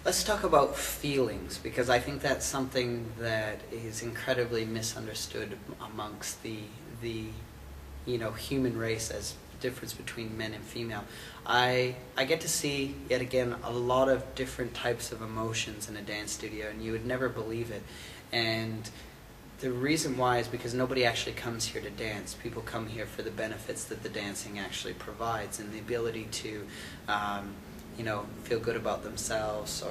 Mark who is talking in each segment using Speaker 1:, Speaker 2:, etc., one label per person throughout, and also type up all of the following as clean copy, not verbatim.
Speaker 1: Let's talk about feelings, because I think that's something that is incredibly misunderstood amongst the human race as difference between men and female. I get to see yet again a lot of different types of emotions in a dance studio, and you would never believe it. And the reason why is because nobody actually comes here to dance. People come here for the benefits that the dancing actually provides, and the ability to feel good about themselves,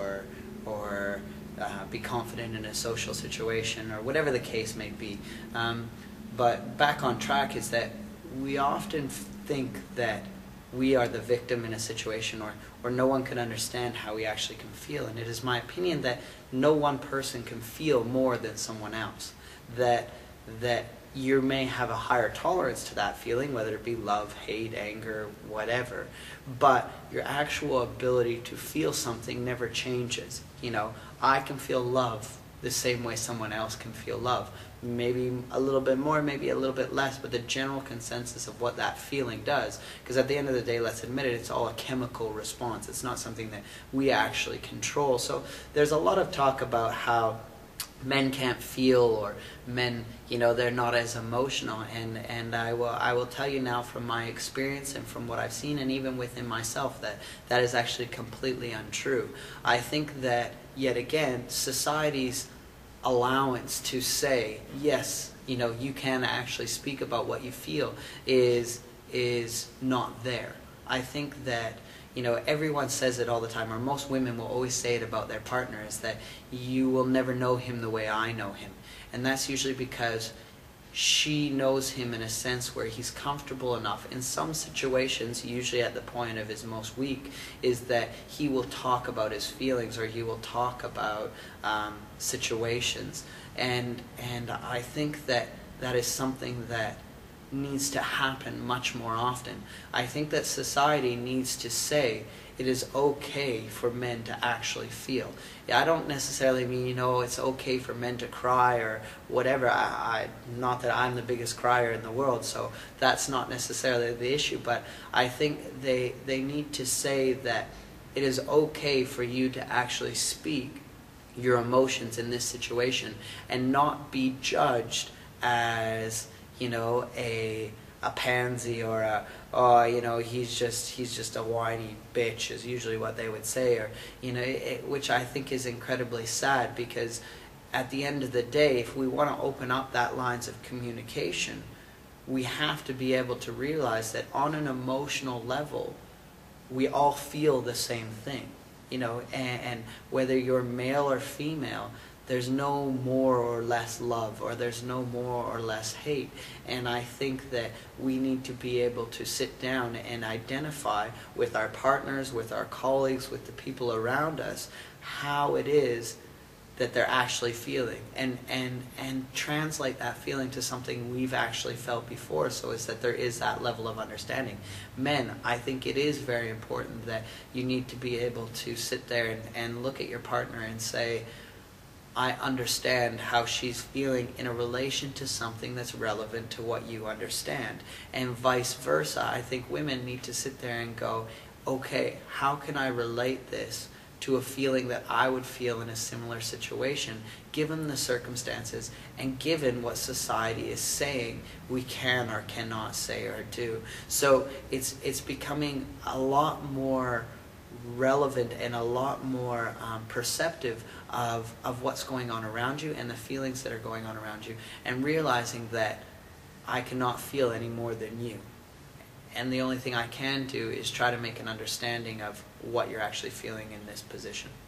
Speaker 1: or be confident in a social situation, or whatever the case may be. But back on track is that we often think that we are the victim in a situation, or no one can understand how we actually can feel. And it is my opinion that no one person can feel more than someone else. That you may have a higher tolerance to that feeling, whether it be love, hate, anger, whatever, but your actual ability to feel something never changes. I can feel love the same way someone else can feel love. Maybe a little bit more, maybe a little bit less, but the general consensus of what that feeling does, because at the end of the day, let's admit it, it's all a chemical response. It's not something that we actually control. So there's a lot of talk about how men can't feel, or men, they're not as emotional, and I will tell you now from my experience and from what I've seen, and even within myself, that is actually completely untrue. I think that, yet again, society's allowance to say, yes, you can actually speak about what you feel is not there. I think that everyone says it all the time, or most women will always say it about their partner, is that you will never know him the way I know him. And that's usually because she knows him in a sense where he's comfortable enough. In some situations, usually at the point of his most weak, is that he will talk about his feelings, or he will talk about situations. And I think that is something that needs to happen much more often. I think that society needs to say it is okay for men to actually feel. I don't necessarily mean, it's okay for men to cry or whatever. Not that I'm the biggest crier in the world, so that's not necessarily the issue, but I think they need to say that it is okay for you to actually speak your emotions in this situation and not be judged as a pansy, or he's just a whiny bitch, is usually what they would say, or which I think is incredibly sad, because at the end of the day, if we want to open up that lines of communication, we have to be able to realize that on an emotional level, we all feel the same thing, and whether you're male or female, there's no more or less love, or there's no more or less hate. And I think that we need to be able to sit down and identify with our partners, with our colleagues, with the people around us, how it is that they're actually feeling, and translate that feeling to something we've actually felt before, so it's that there is that level of understanding. Men, I think it is very important that you need to be able to sit there and look at your partner and say, I understand how she's feeling in a relation to something that's relevant to what you understand. And vice versa, I think women need to sit there and go, okay, how can I relate this to a feeling that I would feel in a similar situation, given the circumstances and given what society is saying we can or cannot say or do. So it's becoming a lot more relevant and a lot more perceptive of what's going on around you and the feelings that are going on around you, and realizing that I cannot feel any more than you. And the only thing I can do is try to make an understanding of what you're actually feeling in this position.